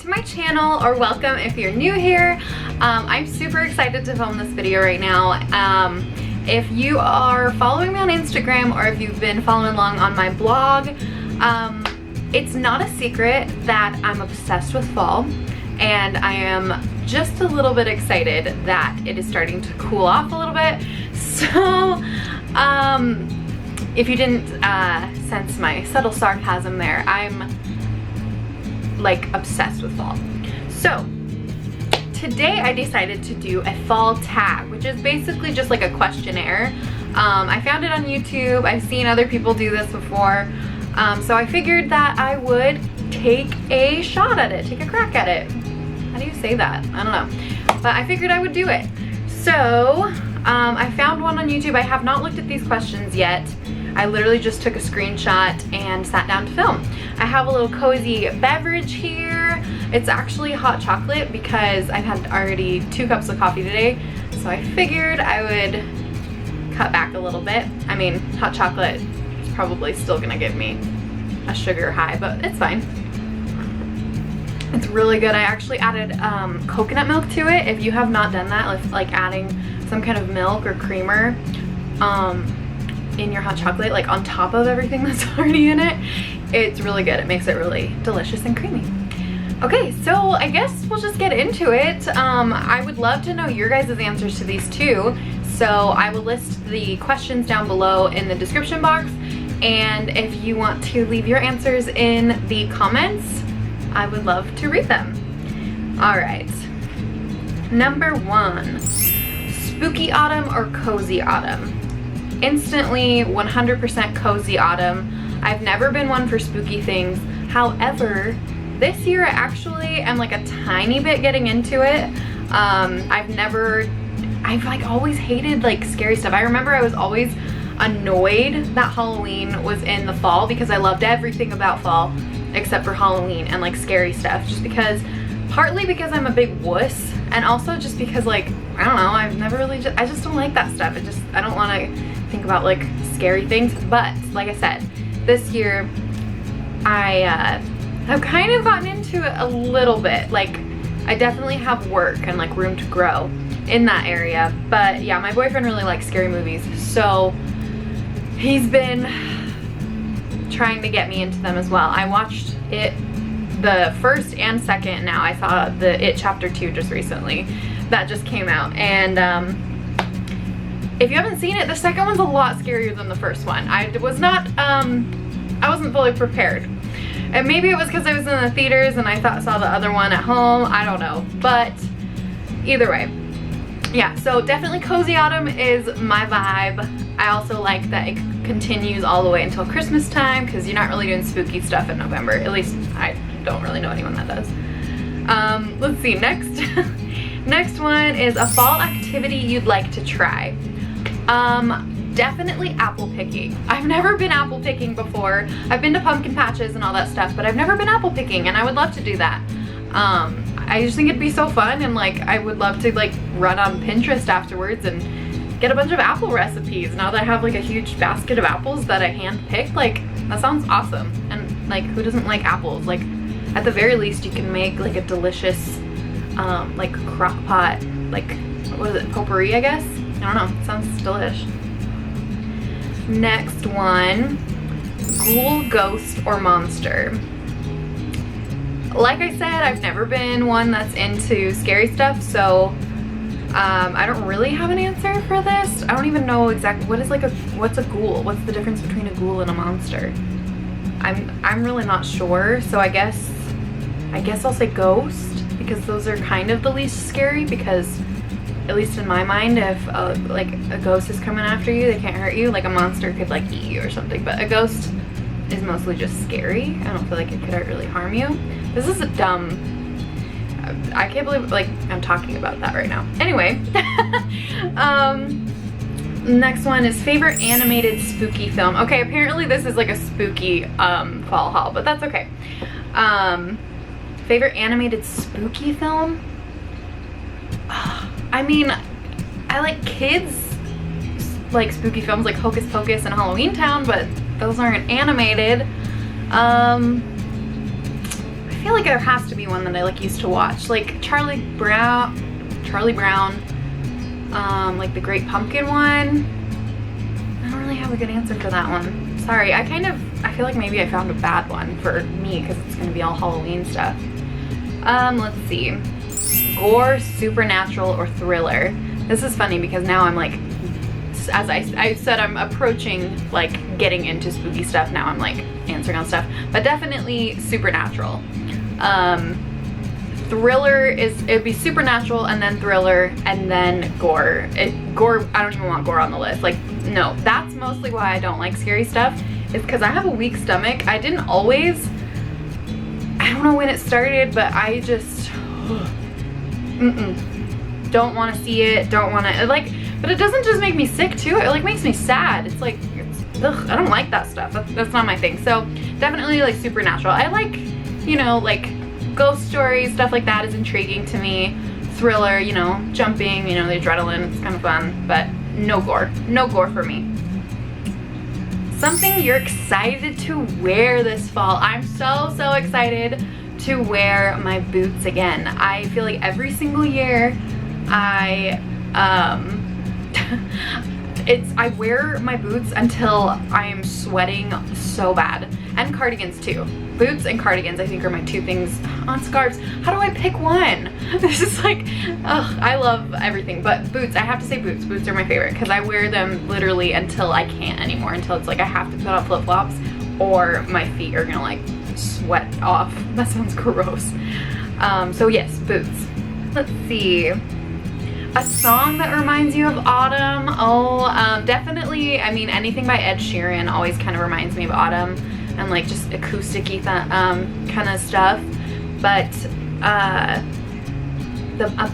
to my channel, or welcome if you're new here. I'm super excited to film this video right now. If you are following me on Instagram or if you've been following along on my blog, it's not a secret that I'm obsessed with fall, and I am just a little bit excited that it is starting to cool off a little bit. So if you didn't sense my subtle sarcasm there, I'm like obsessed with fall. So today I decided to do a fall tag, which is basically just like a questionnaire. I found it on YouTube. I've seen other people do this before. So I figured that I would take a shot at it, take a crack at it. How do you say that? I don't know. But I figured I would do it. So I found one on YouTube. I have not looked at these questions yet. I literally just took a screenshot and sat down to film. I have a little cozy beverage here. It's actually hot chocolate because I've had already 2 cups of coffee today. So I figured I would cut back a little bit. I mean, hot chocolate is probably still gonna give me a sugar high, but it's fine. It's really good. I actually added coconut milk to it. If you have not done that, like adding some kind of milk or creamer in your hot chocolate, like on top of everything that's already in it, it's really good. It makes it really delicious and creamy. Okay, so I guess we'll just get into it. I would love to know your guys' answers to these too. So I will list the questions down below in the description box. And if you want to leave your answers in the comments, I would love to read them. All right, number 1, spooky autumn or cozy autumn? Instantly 100% cozy autumn. I've never been one for spooky things. However, this year I actually am like a tiny bit getting into it. I've like always hated like scary stuff. I remember I was always annoyed that Halloween was in the fall because I loved everything about fall except for Halloween and like scary stuff, just because, partly because I'm a big wuss, and also just because like, I don't know, I've never really I just don't like that stuff. I don't want to think about like scary things. But like I said, this year I have kind of gotten into it a little bit. Like I definitely have work and like room to grow in that area. But yeah, my boyfriend really likes scary movies, so he's been trying to get me into them as well. I watched it, the first and second. Now I saw the It Chapter 2 just recently. That just came out, and if you haven't seen it, the second one's a lot scarier than the first one. I wasn't fully prepared. And maybe it was because I was in the theaters and I saw the other one at home. I don't know. But either way, yeah, so definitely cozy autumn is my vibe. I also like that it continues all the way until Christmas time, because you're not really doing spooky stuff in November. At least I don't really know anyone that does. Let's see, next. Next one is a fall activity you'd like to try. Definitely apple picking. I've never been apple picking before. I've been to pumpkin patches and all that stuff, but I've never been apple picking, and I would love to do that. I just think it'd be so fun, and like I would love to like run on Pinterest afterwards and get a bunch of apple recipes. Now that I have like a huge basket of apples that I hand picked, like that sounds awesome. And like, who doesn't like apples? Like at the very least you can make like a delicious like crock pot, like what is it, potpourri, I guess? I don't know, it sounds delish. Next one, ghoul, ghost, or monster? Like I said, I've never been one that's into scary stuff, so I don't really have an answer for this. I don't even know exactly what's a ghoul? What's the difference between a ghoul and a monster? I'm really not sure, so I guess I'll say ghost, because those are kind of the least scary, because at least in my mind, if like a ghost is coming after you, they can't hurt you. Like a monster could like eat you or something, but a ghost is mostly just scary. I don't feel like it could really harm you. This is a dumb, I can't believe like I'm talking about that right now. Anyway, next one is favorite animated spooky film. Okay, apparently this is like a spooky fall haul, but that's okay. Favorite animated spooky film? I mean, I like kids like spooky films like Hocus Pocus and Halloween Town, but those aren't animated. I feel feel like there has to be one that I like used to watch, like Charlie Brown, like the Great Pumpkin one. I don't really have a good answer for that one. Sorry, I feel like maybe I found a bad one for me because it's gonna be all Halloween stuff. Let's see. Gore, supernatural, or thriller. This is funny because now I'm like, as I said, I'm approaching like getting into spooky stuff. Now I'm like answering on stuff, but definitely supernatural. Thriller it'd be supernatural and then thriller and then gore. Gore, I don't even want gore on the list. Like, no, that's mostly why I don't like scary stuff, is because I have a weak stomach. I didn't always, I don't know when it started, but I just don't want to see it, don't want to, like, but it doesn't just make me sick too, it like makes me sad. It's like, ugh, I don't like that stuff. That's not my thing. So definitely like supernatural. I like, you know, like ghost stories, stuff like that is intriguing to me. Thriller, you know, jumping, you know, the adrenaline, it's kind of fun, but no gore. No gore for me. Something you're excited to wear this fall. I'm so excited to wear my boots again. I feel like every single year I wear my boots until I'm sweating so bad. And cardigans too. Boots and cardigans I think are my two things. On scarves, how do I pick one? This is like, ugh, I love everything, but boots, I have to say boots. Boots are my favorite because I wear them literally until I can't anymore, until it's like I have to put on flip-flops or my feet are gonna like sweat off. That sounds gross. So yes, boots. Let's see. A song that reminds you of autumn? Oh, definitely, I mean, anything by Ed Sheeran always kind of reminds me of autumn and like just acoustic-y kind of stuff. But a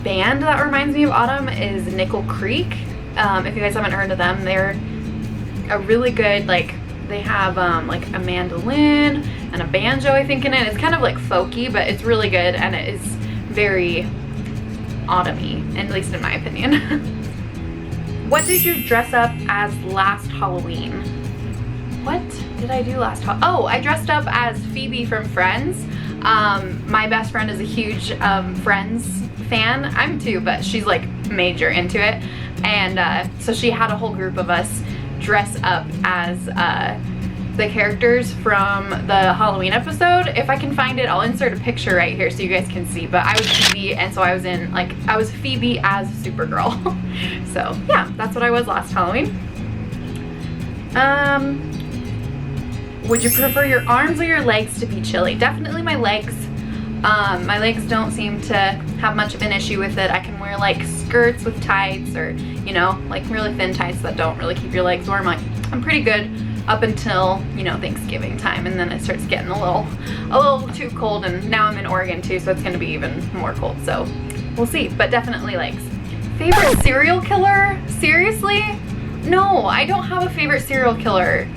band that reminds me of autumn is Nickel Creek. If you guys haven't heard of them, they're a really good, like, they have like a mandolin and a banjo I think in it. It's kind of like folky, but it's really good and it is very autumny, at least in my opinion. What did you dress up as last Halloween? What did I do last Halloween? Oh, I dressed up as Phoebe from Friends. My best friend is a huge Friends fan. I'm too, but she's like major into it. And so she had a whole group of us dress up as the characters from the Halloween episode. If I can find it, I'll insert a picture right here so you guys can see. But I was Phoebe, and so I was in, like, I was Phoebe as Supergirl. So yeah, that's what I was last Halloween. Would you prefer your arms or your legs to be chilly? Definitely my legs. My legs don't seem to have much of an issue with it. I can wear like skirts with tights, or, you know, like really thin tights that don't really keep your legs warm. Like, I'm pretty good up until, you know, Thanksgiving time, and then it starts getting a little too cold, and now I'm in Oregon too, so it's gonna be even more cold, so we'll see. But definitely legs. Favorite serial killer? Seriously? No, I don't have a favorite serial killer.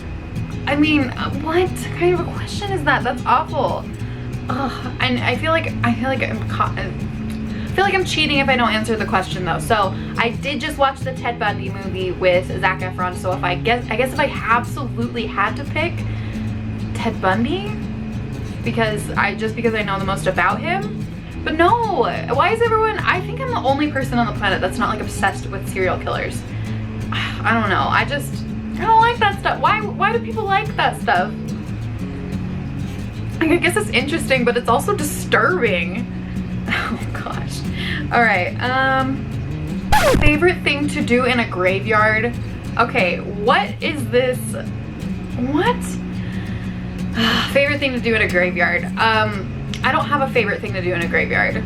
I mean, what kind of a question is that? That's awful. Ugh, and I feel like I'm cheating if I don't answer the question though. So I did just watch the Ted Bundy movie with Zac Efron. So if I guess if I absolutely had to pick Ted Bundy, because I know the most about him. But no, why is everyone? I think I'm the only person on the planet that's not like obsessed with serial killers. I don't know. I don't like that stuff. Why do people like that stuff? I guess it's interesting, but it's also disturbing. Oh gosh. Alright, favorite thing to do in a graveyard? Okay, what is this? What? Favorite thing to do in a graveyard? I don't have a favorite thing to do in a graveyard.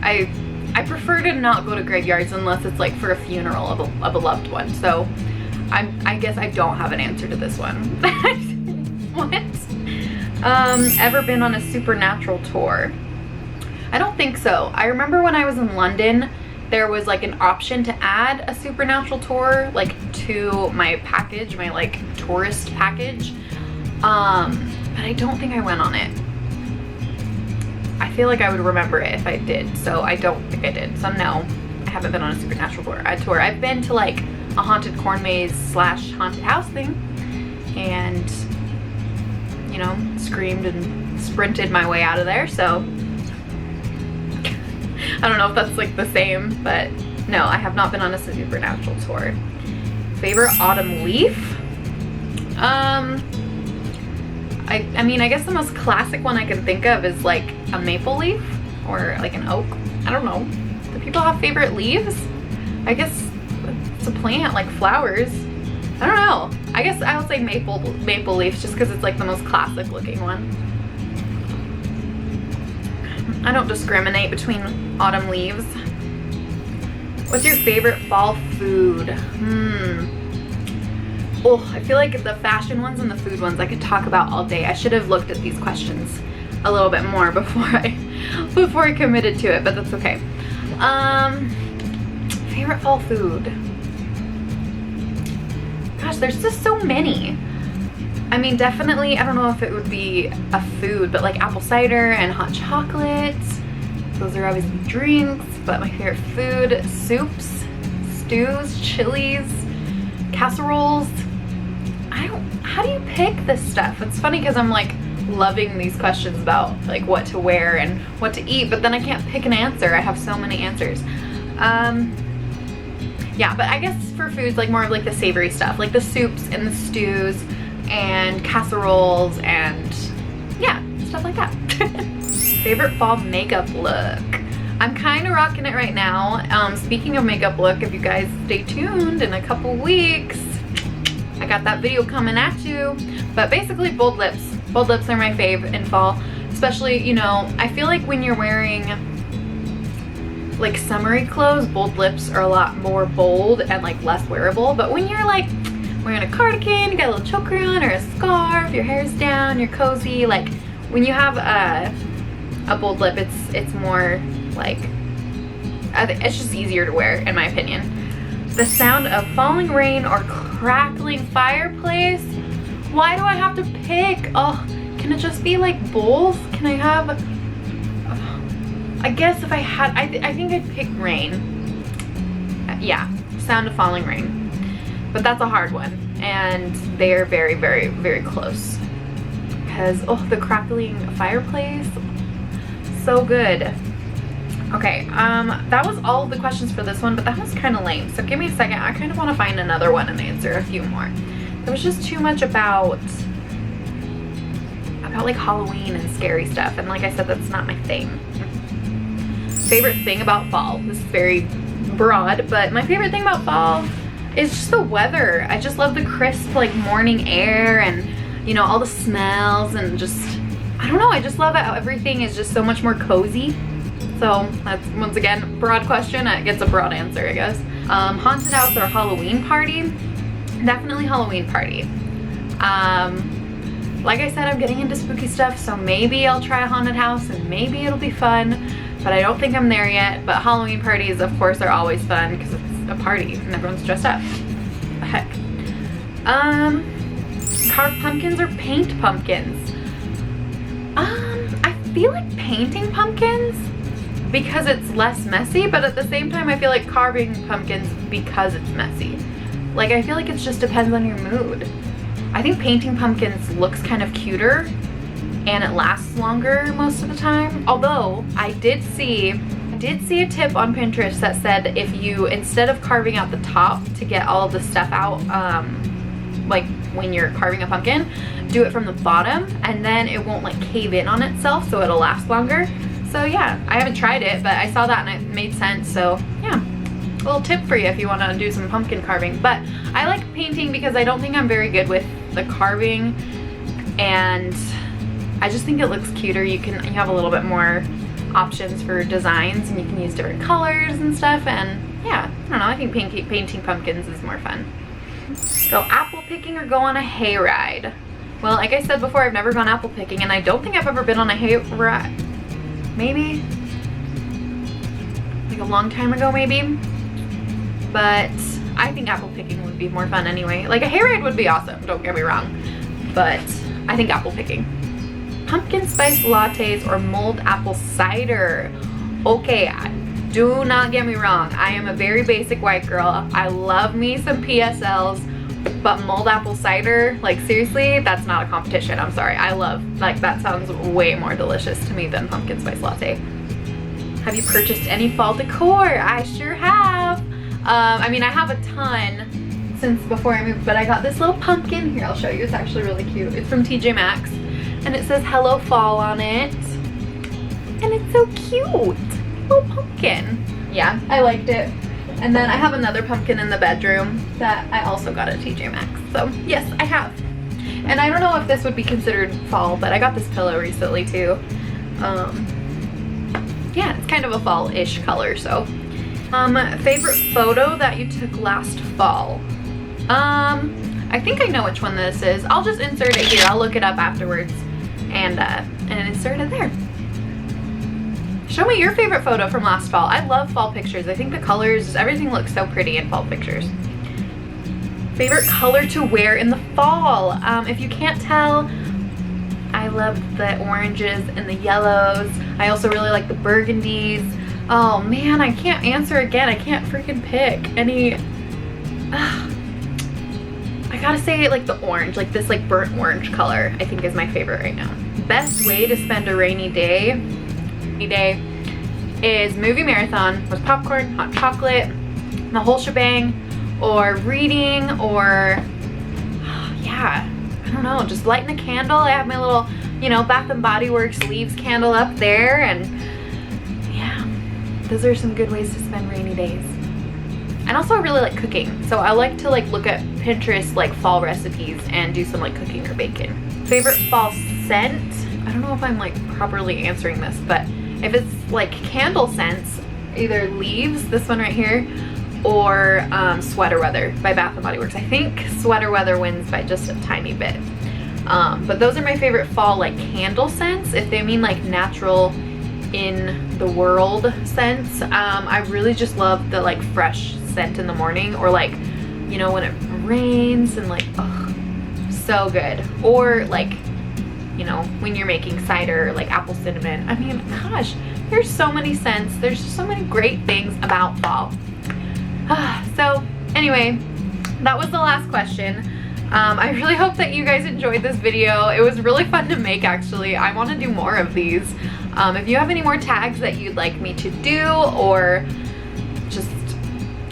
I prefer to not go to graveyards unless it's like for a funeral of a loved one. So I guess I don't have an answer to this one. What? Ever been on a supernatural tour? I don't think so. I remember when I was in London, there was like an option to add a supernatural tour like to my package, my like tourist package. But I don't think I went on it. I feel like I would remember it if I did, so I don't think I did. So no, I haven't been on a supernatural tour. I've been to like a haunted corn maze / haunted house thing, and, you know, screamed and sprinted my way out of there, so I don't know if that's like the same, but no, I have not been on a supernatural tour. Favorite autumn leaf? I mean, I guess the most classic one I can think of is like a maple leaf or like an oak. I don't know. Do people have favorite leaves? I guess it's a plant, like flowers. I don't know. I guess I would say maple leaves just because it's like the most classic looking one. I don't discriminate between autumn leaves. What's your favorite fall food? Oh, I feel like the fashion ones and the food ones I could talk about all day. I should have looked at these questions a little bit more before I committed to it, but that's okay. Favorite fall food? Gosh, there's just so many. I mean, definitely, I don't know if it would be a food, but like apple cider and hot chocolate. Those are obviously drinks, but my favorite food, soups, stews, chilies, casseroles. How do you pick this stuff? It's funny because I'm like loving these questions about like what to wear and what to eat, but then I can't pick an answer. I have so many answers. Yeah, but I guess for foods, like more of like the savory stuff, like the soups and the stews and casseroles and yeah, stuff like that. Favorite fall makeup look? I'm kind of rocking it right now. Speaking of makeup look, if you guys stay tuned in a couple weeks, I got that video coming at you. But basically bold lips. Bold lips are my fave in fall. Especially, you know, I feel like when you're wearing like summery clothes, bold lips are a lot more bold and like less wearable. But when you're like wearing a cardigan, you got a little choker on or a scarf, your hair's down, you're cozy, like when you have a bold lip, it's more like, I think it's just easier to wear in my opinion. The sound of falling rain or crackling fireplace? Why do I have to pick? Oh, can it just be like both? Can I have, I guess if I had, I think I'd pick rain. Yeah, sound of falling rain. But that's a hard one. And they're very, very, very close. Because, oh, the crackling fireplace, so good. Okay, that was all of the questions for this one, but that was kind of lame. So give me a second. I kind of want to find another one and answer a few more. There was just too much about like Halloween and scary stuff, and like I said, that's not my thing. Favorite thing about fall? This is very broad, but my favorite thing about fall is just the weather. I just love the crisp like morning air and you know all the smells and just, I don't know, I just love how everything is just so much more cozy. So that's, once again, broad question. It gets a broad answer, I guess. Haunted house or Halloween party? Definitely Halloween party. Like I said, I'm getting into spooky stuff, so maybe I'll try a haunted house and maybe it'll be fun, but I don't think I'm there yet. But Halloween parties, of course, are always fun because it's a party and everyone's dressed up. The heck. Carve pumpkins or paint pumpkins? I feel like painting pumpkins because it's less messy, but at the same time I feel like carving pumpkins because it's messy. Like I feel like it just depends on your mood. I think painting pumpkins looks kind of cuter and it lasts longer most of the time. Although I did see a tip on Pinterest that said if you, instead of carving out the top to get all of the stuff out, like when you're carving a pumpkin, do it from the bottom and then it won't like cave in on itself, so it'll last longer. So yeah, I haven't tried it, but I saw that and it made sense. So yeah, a little tip for you if you want to do some pumpkin carving. But I like painting because I don't think I'm very good with the carving, and I just think it looks cuter. You have a little bit more options for designs and you can use different colors and stuff, and yeah, I don't know, I think painting pumpkins is more fun. Go apple picking or go on a hayride? Well, like I said before, I've never gone apple picking, and I don't think I've ever been on a hayride. Maybe like a long time ago, maybe, but I think apple picking would be more fun anyway. Like a hayride would be awesome, don't get me wrong, but I think apple picking. Pumpkin spice lattes or mulled apple cider? Okay, do not get me wrong, I am a very basic white girl. I love me some PSLs, but mulled apple cider, like seriously, that's not a competition. I'm sorry. I love, like, that sounds way more delicious to me than pumpkin spice latte. Have you purchased any fall decor? I sure have. I mean, I have a ton since before I moved, but I got this little pumpkin. Here, I'll show you. It's actually really cute. It's from TJ Maxx, and it says Hello Fall on it. And it's so cute. Little pumpkin. Yeah, I liked it. And then I have another pumpkin in the bedroom that I also got at TJ Maxx. So yes, I have. And I don't know if this would be considered fall, but I got this pillow recently too. Yeah, it's kind of a fall-ish color, so. Favorite photo that you took last fall? I think I know which one this is. I'll just insert it here. I'll look it up afterwards and insert it there. Show me your favorite photo from last fall. I love fall pictures. I think the colors, everything looks so pretty in fall pictures. Favorite color to wear in the fall? If you can't tell, I love the oranges and the yellows. I also really like the burgundies. Oh man, I can't answer again. I can't freaking pick any. I gotta say like the orange, like this like burnt orange color, I think is my favorite right now. Best way to spend a rainy day is movie marathon with popcorn, hot chocolate, the whole shebang, or reading, or yeah, I don't know, just lighting a candle. I have my little, you know, Bath and Body Works leaves candle up there, and yeah, those are some good ways to spend rainy days. And also I really like cooking, so I like to like look at Pinterest like fall recipes and do some like cooking or baking. Favorite fall scent? I don't know if I'm like properly answering this, but if it's like candle scents, either Leaves, this one right here, or Sweater Weather by Bath & Body Works. I think Sweater Weather wins by just a tiny bit. But those are my favorite fall like candle scents. If they mean like natural in the world scents, I really just love the like fresh scent in the morning, or like, you know, when it rains and like, oh, so good. Or like, you know, when you're making cider, like apple cinnamon. I mean, gosh, there's so many scents. There's just so many great things about fall. So anyway, that was the last question. I really hope that you guys enjoyed this video. It was really fun to make, actually. I want to do more of these. If you have any more tags that you'd like me to do, or just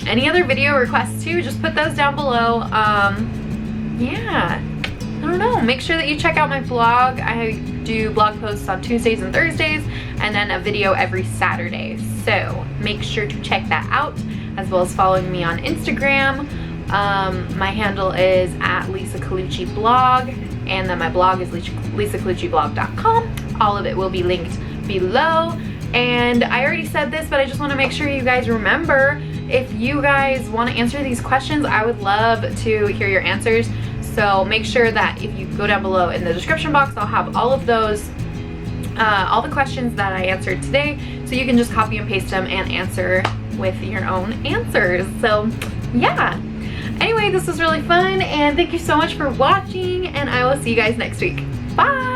any other video requests too, just put those down below. Yeah, I don't know. Make sure that you check out my blog. I do blog posts on Tuesdays and Thursdays, and then a video every Saturday. So make sure to check that out, as well as following me on Instagram. My handle is at Lisa Colucci blog, and then my blog is lisacolucciblog.com. All of it will be linked below. And I already said this, but I just want to make sure you guys remember, if you guys want to answer these questions, I would love to hear your answers. So make sure that if you go down below in the description box, I'll have all of those, all the questions that I answered today, so you can just copy and paste them and answer with your own answers. So yeah. Anyway, this was really fun, and thank you so much for watching, and I will see you guys next week. Bye!